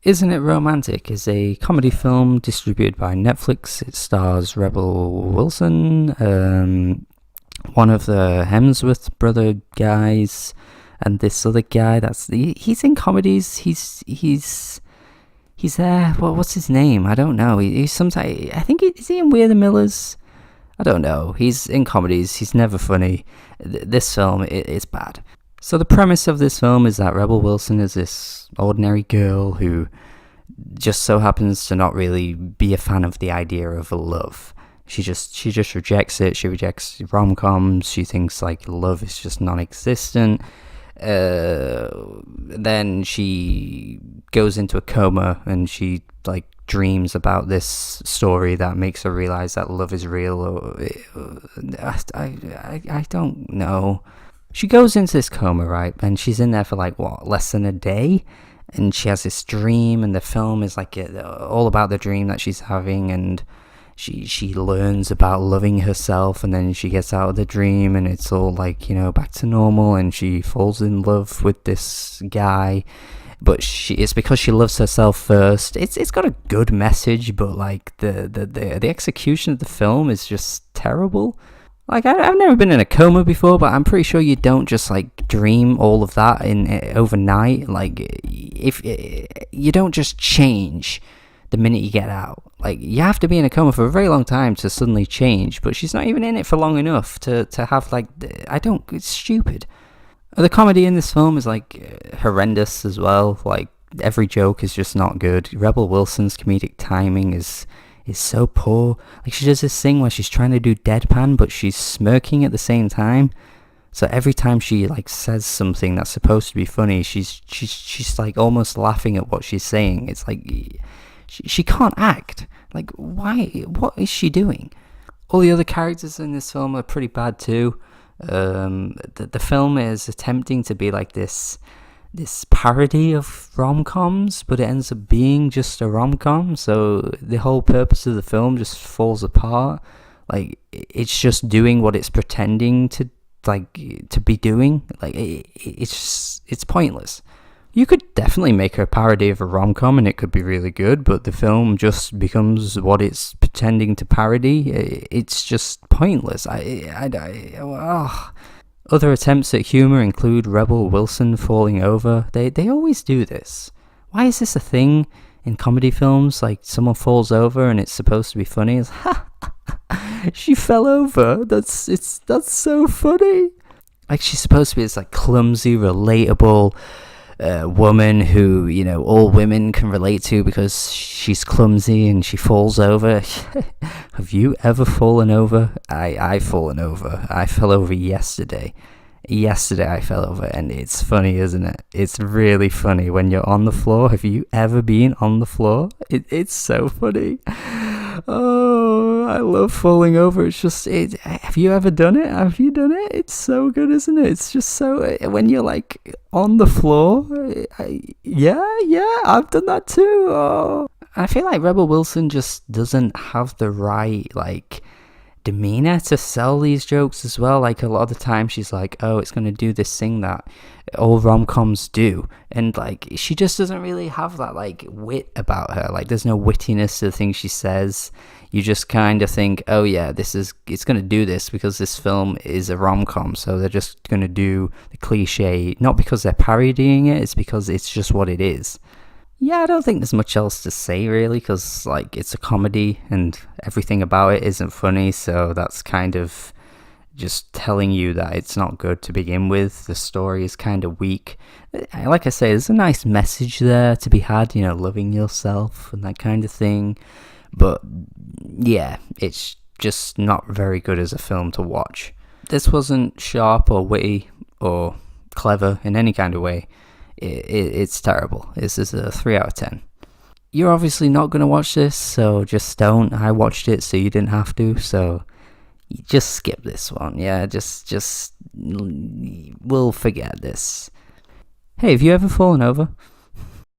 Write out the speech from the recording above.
Isn't It Romantic is a comedy film distributed by Netflix. It stars Rebel Wilson, one of the Hemsworth brother guys, and this other guy. He's in comedies. He's there. What's his name? I don't know. He's sometimes. I think is he in We're the Millers? I don't know. He's in comedies. He's never funny. This film is bad. So the premise of this film is that Rebel Wilson is this ordinary girl who just so happens to not really be a fan of the idea of love. She just rejects it. She rejects rom-coms. She thinks like love is just non-existent. Then she goes into a coma and she like dreams about this story that makes her realize that love is real. I don't know. She goes into this coma, right? And she's in there for like, less than a day? And she has this dream, and the film is like all about the dream that she's having, and she learns about loving herself, and then she gets out of the dream, and it's all like, back to normal, and she falls in love with this guy. But it's because she loves herself first. It's got a good message, but like the execution of the film is just terrible. Like, I've never been in a coma before, but I'm pretty sure you don't just, like, dream all of that overnight. Like, if you don't just change the minute you get out. Like, you have to be in a coma for a very long time to suddenly change, but she's not even in it for long enough to have, like, it's stupid. The comedy in this film is, like, horrendous as well. Like, every joke is just not good. Rebel Wilson's comedic timing is so poor. Like, she does this thing where she's trying to do deadpan, but she's smirking at the same time. So every time she like says something that's supposed to be funny, she's like almost laughing at what she's saying. It's like she can't act. Like, why? What is she doing? All the other characters in this film are pretty bad too. The film is attempting to be like this parody of rom-coms, but it ends up being just a rom-com, so the whole purpose of the film just falls apart. Like, it's just doing what it's pretending to be doing. Like, it's pointless. You could definitely make a parody of a rom-com and it could be really good, but the film just becomes what it's pretending to parody. It's just pointless. Other attempts at humour include Rebel Wilson falling over. They always do this. Why is this a thing in comedy films? Like, someone falls over and it's supposed to be funny. It's, she fell over. That's so funny. Like, she's supposed to be this like clumsy, relatable woman who, all women can relate to because she's clumsy and she falls over. Have you ever fallen over? I've fallen over. I fell over yesterday. I fell over, and it's funny, isn't it? It's really funny when you're on the floor. Have you ever been on the floor? It's so funny. Oh, I love falling over. It's just, have you ever done it? Have you done it? It's so good, isn't it? It's just so, when you're like on the floor, yeah, I've done that too. Oh. I feel like Rebel Wilson just doesn't have the right, like, demeanor to sell these jokes as well. Like, a lot of the time she's like, oh, it's going to do this thing that all rom-coms do, and like, she just doesn't really have that like wit about her. Like, there's no wittiness to the things she says. You just kind of think, oh yeah, it's going to do this because this film is a rom-com, so they're just going to do the cliche, not because they're parodying it, it's because it's just what it is. Yeah, I don't think there's much else to say, really, because, like, it's a comedy, and everything about it isn't funny, so that's kind of just telling you that it's not good to begin with. The story is kind of weak. Like I say, there's a nice message there to be had, loving yourself and that kind of thing, but, yeah, it's just not very good as a film to watch. This wasn't sharp or witty or clever in any kind of way. It's terrible. This is a 3 out of 10. You're obviously not going to watch this, so just don't. I watched it, so you didn't have to, so just skip this one. Yeah, we'll forget this. Hey, have you ever fallen over?